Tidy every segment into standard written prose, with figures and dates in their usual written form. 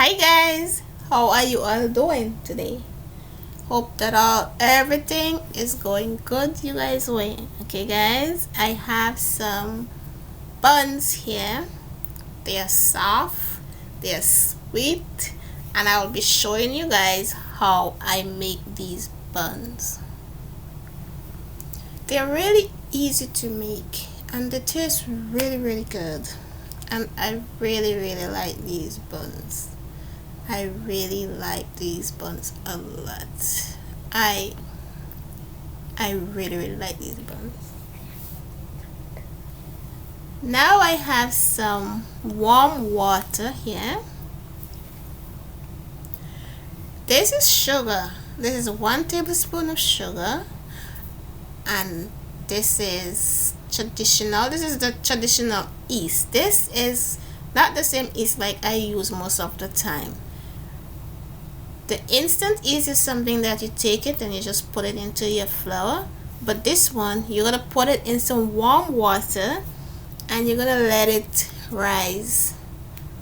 Hi guys, how are you all doing today? Hope that everything is going good you guys way. Okay guys, I have some buns here. They are soft, they are sweet, and I will be showing you guys how I make these buns. They're really easy to make and they taste really good, and I really like these buns. I really like these buns a lot. I really like these buns. Now I have some warm water here. This is sugar. This is 1 tablespoon of sugar, and this is traditional. This is the traditional yeast. This is not the same yeast like I use most of the time. The instant yeast is something that you take it and you just put it into your flour, but this one you're gonna put it in some warm water and you're gonna let it rise,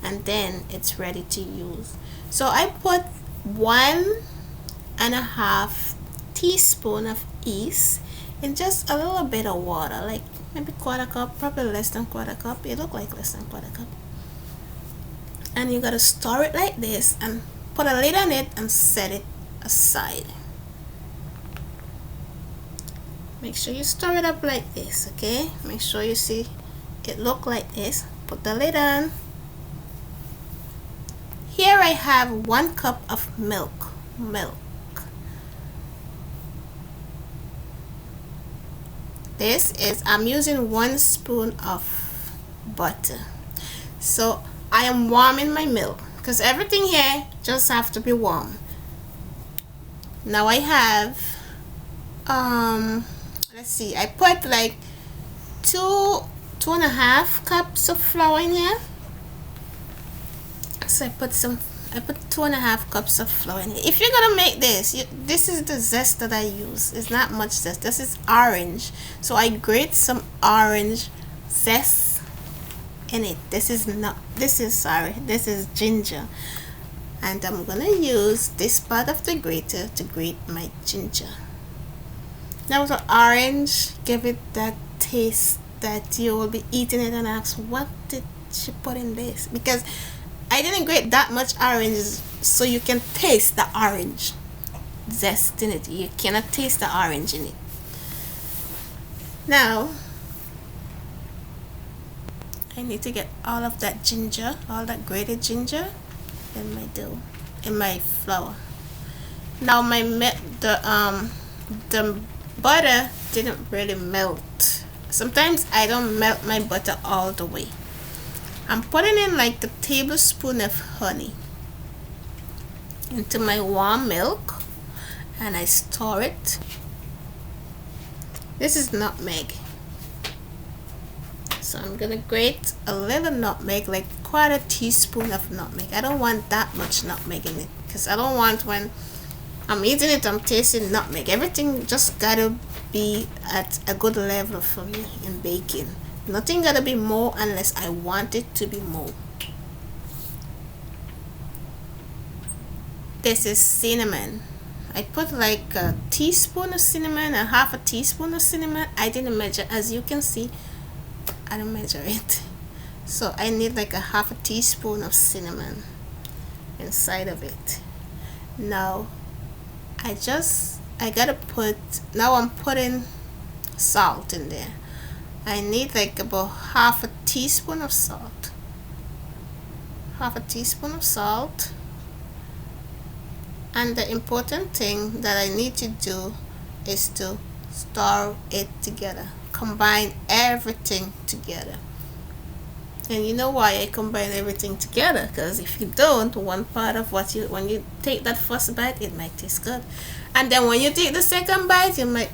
and then it's ready to use. So I put 1.5 teaspoon of yeast in just a little bit of water, like maybe 1/4 cup, probably less than 1/4 cup. It look like less than 1/4 cup. And you gotta stir it like this and put a lid on it and set it aside. Make sure you stir it up like this, okay? Make sure you see it look like this. Put the lid on. Here I have 1 cup of milk. This is, I'm using 1 spoon of butter. So I am warming my milk because everything here just have to be warm. Now I have let's see, I put like 2.5 cups of flour in here. So I put 2.5 cups of flour in here. If you're gonna make this, this is the zest that I use. It's not much zest. This is orange, so I grate some orange zest in it. This is ginger, and I'm gonna use this part of the grater to grate my ginger. Now the orange give it that taste that you will be eating it and ask, what did she put in this? Because I didn't grate that much orange, so you can taste the orange zest in it. You cannot taste the orange in it. Now I need to get all of that ginger, all that grated ginger in my dough, in my flour. Now the butter didn't really melt. Sometimes I don't melt my butter all the way. I'm putting in like a tablespoon of honey into my warm milk and I stir it. This is nutmeg. So I'm gonna grate a little nutmeg, like 1/4 teaspoon of nutmeg. I don't want that much nutmeg in it because I don't want, when I'm eating it, I'm tasting nutmeg. Everything just gotta be at a good level for me in baking. Nothing gotta be more unless I want it to be more. This is cinnamon. I put like a teaspoon of cinnamon and 1/2 teaspoon of cinnamon. I didn't measure, as you can see, I don't measure it. So I need like a 1/2 teaspoon of cinnamon inside of it. Now now I'm putting salt in there. I need like about 1/2 teaspoon of salt. 1/2 teaspoon of salt. And the important thing that I need to do is to stir it together. Combine everything together. And you know why I combine everything together? Because if you don't, one part of when you take that first bite, it might taste good, and then when you take the second bite, you might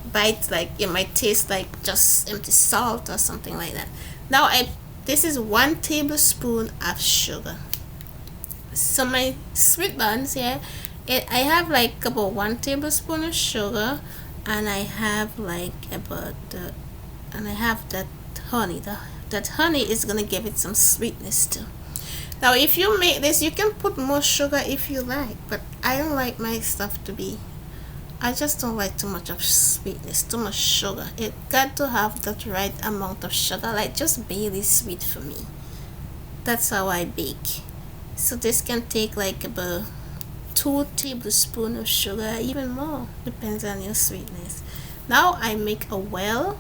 taste like just empty salt or something like that. Now this is 1 tablespoon of sugar. So my sweet buns here, I have like about 1 tablespoon of sugar, and I have like and I have that honey. That honey is gonna give it some sweetness too. Now if you make this, you can put more sugar if you like, but I don't like my stuff to be, I just don't like too much of sweetness, too much sugar. It got to have that right amount of sugar, like just barely sweet for me. That's how I bake. So this can take like about 2 tablespoons of sugar, even more, depends on your sweetness. Now I make a well.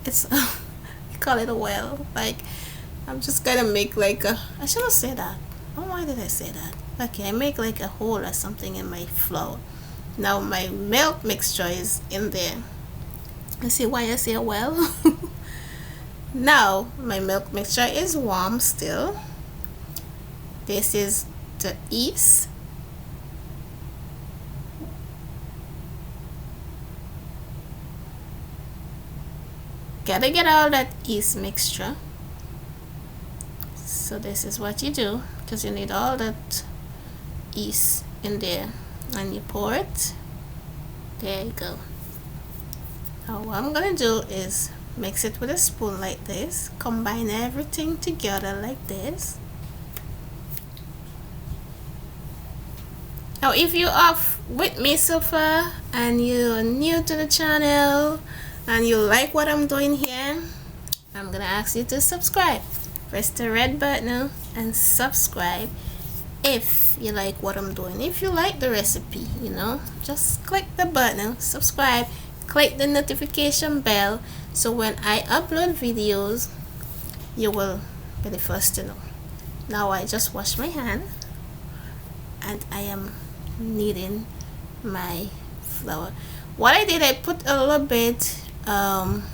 It's I call it a well. Like I'm just gonna make like a, I shouldn't say that. Oh, why did I say that? Okay, I make like a hole or something in my flour. Now my milk mixture is in there. You see why I say well? Now my milk mixture is warm still. This is the yeast. Gotta get all that yeast mixture. So this is what you do, because you need all that yeast in there, and you pour it. There you go. Now what I'm gonna do is mix it with a spoon like this, combine everything together like this. Now if you are with me so far and you're new to the channel and you like what I'm doing here, I'm gonna ask you to subscribe. Press the red button and subscribe if you like what I'm doing. If you like the recipe, you know, just click the button, subscribe, click the notification bell, so when I upload videos you will be the first to know. Now I just wash my hand and I am kneading my flour. What I did, I put a little bit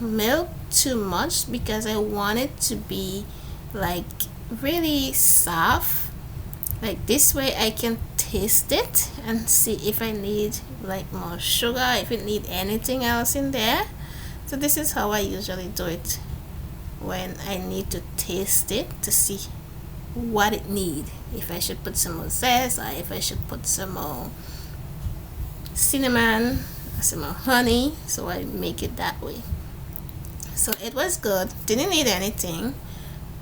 milk too much because I want it to be like really soft. Like this way I can taste it and see if I need like more sugar, if it need anything else in there. So this is how I usually do it when I need to taste it, to see what it need, if I should put some more zest, or if I should put some more cinnamon, some more honey. So I make it that way. So it was good, didn't need anything.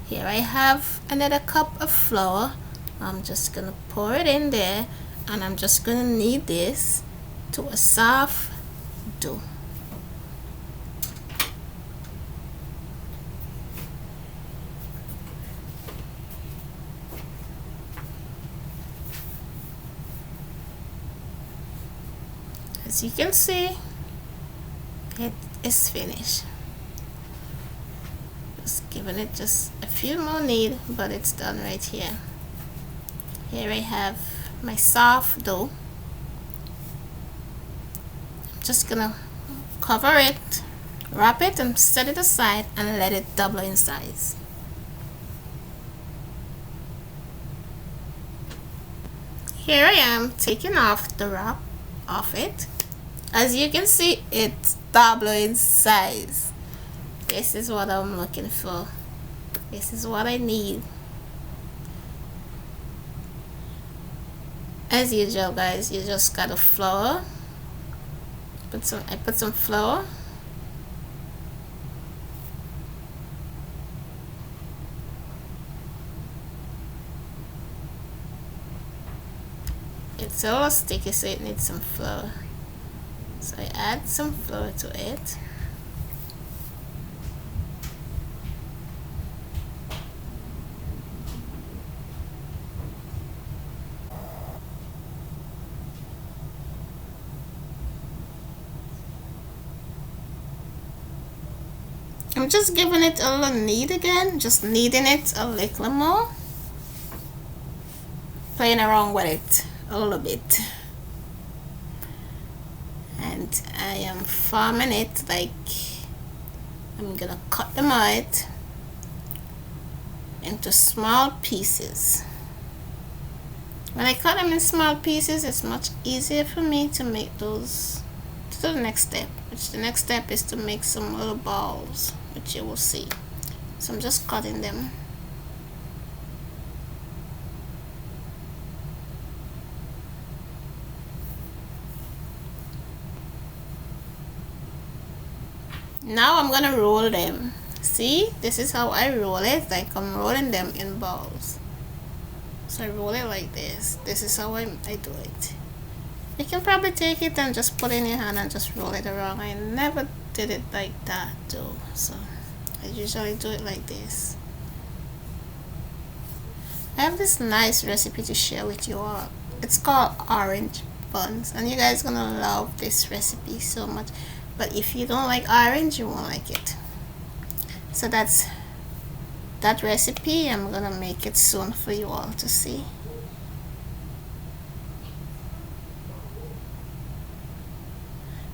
Here I have another cup of flour. I'm just gonna pour it in there, and I'm just gonna knead this to a soft dough. As you can see, it is finished. Just giving it just a few more knead, but it's done right here. Here I have my soft dough. I'm just gonna cover it, wrap it, and set it aside and let it double in size. Here I am taking off the wrap off it. As you can see, it's double in size. This is what I'm looking for. This is what I need. As usual, guys, you just gotta flour. I put some flour. It's a little sticky, so it needs some flour. So I add some flour to it. I'm just giving it a little knead again, just kneading it a little more, playing around with it a little bit. And I am forming it like I'm gonna cut them out into small pieces. When I cut them in small pieces, it's much easier for me to make those to the next step, which the next step is to make some little balls, which you will see. So I'm just cutting them. Now I'm gonna roll them. See, this is how I roll it, like I'm rolling them in balls. So I roll it like this. This is how I do it. You can probably take it and just put it in your hand and just roll it around. I never did it like that though, so I usually do it like this. I have this nice recipe to share with you all. It's called orange buns, and you guys gonna love this recipe so much. But if you don't like orange, you won't like it. So that's that recipe. I'm gonna make it soon for you all to see.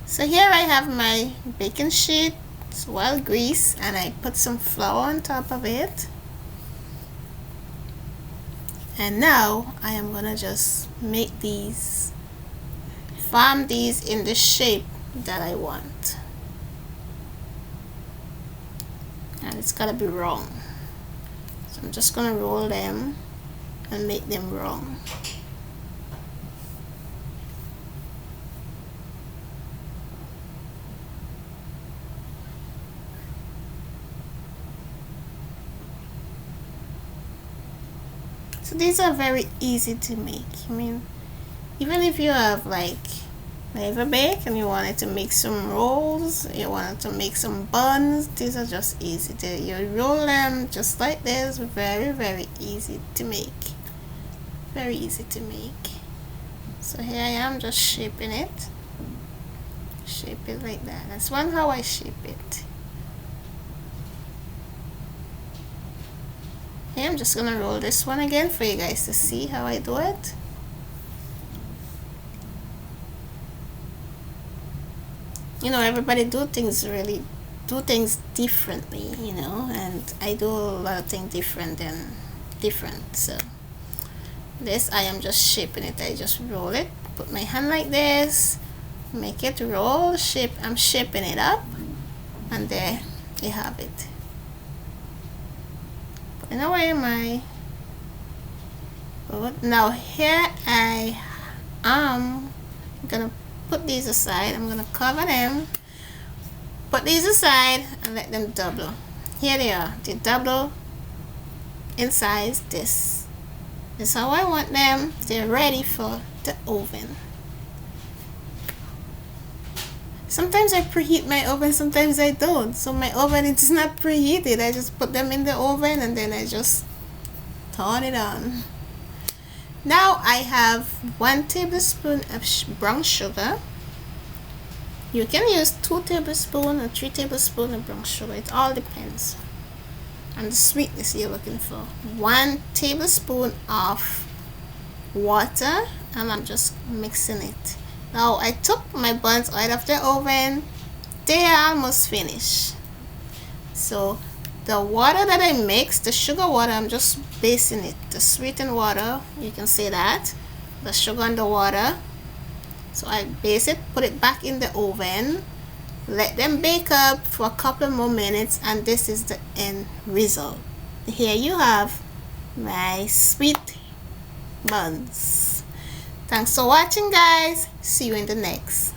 So here I have my baking sheet. It's well greased, and I put some flour on top of it. And now I am gonna just make these, form these in the shape that I want, and it's gotta be round. So I'm just gonna roll them and make them round. So these are very easy to make. I mean, even if you have like never bake and you wanted to make some rolls, you wanted to make some buns, these are just easy to, you roll them just like this. Very easy to make, very easy to make. So here I am just shaping it, shape it like that. That's one how I shape it. Here I'm just gonna roll this one again for you guys to see how I do it. You know, everybody do things differently, you know, and I do a lot of things different. So this, I am just shaping it. I just roll it, put my hand like this, make it roll, shape. I'm shaping it up, and there you have it. Putting away my board. Now here I am gonna put these aside. I'm gonna cover them, put these aside, and let them double. Here they are. They double in size. This is how I want them. They're ready for the oven. Sometimes I preheat my oven, sometimes I don't. So my oven, it's not preheated. I just put them in the oven and then I just turn it on. Now I have 1 tablespoon of brown sugar. You can use 2 tablespoons or 3 tablespoons of brown sugar. It all depends on the sweetness you're looking for. 1 tablespoon of water, and I'm just mixing it. Now I took my buns out of the oven. They are almost finished. So the water that I mixed, the sugar water, I'm just basting it. The sweetened water, you can say that. The sugar and the water. So I base it, put it back in the oven, let them bake up for a couple more minutes, and this is the end result. Here you have my sweet buns. Thanks for watching, guys. See you in the next.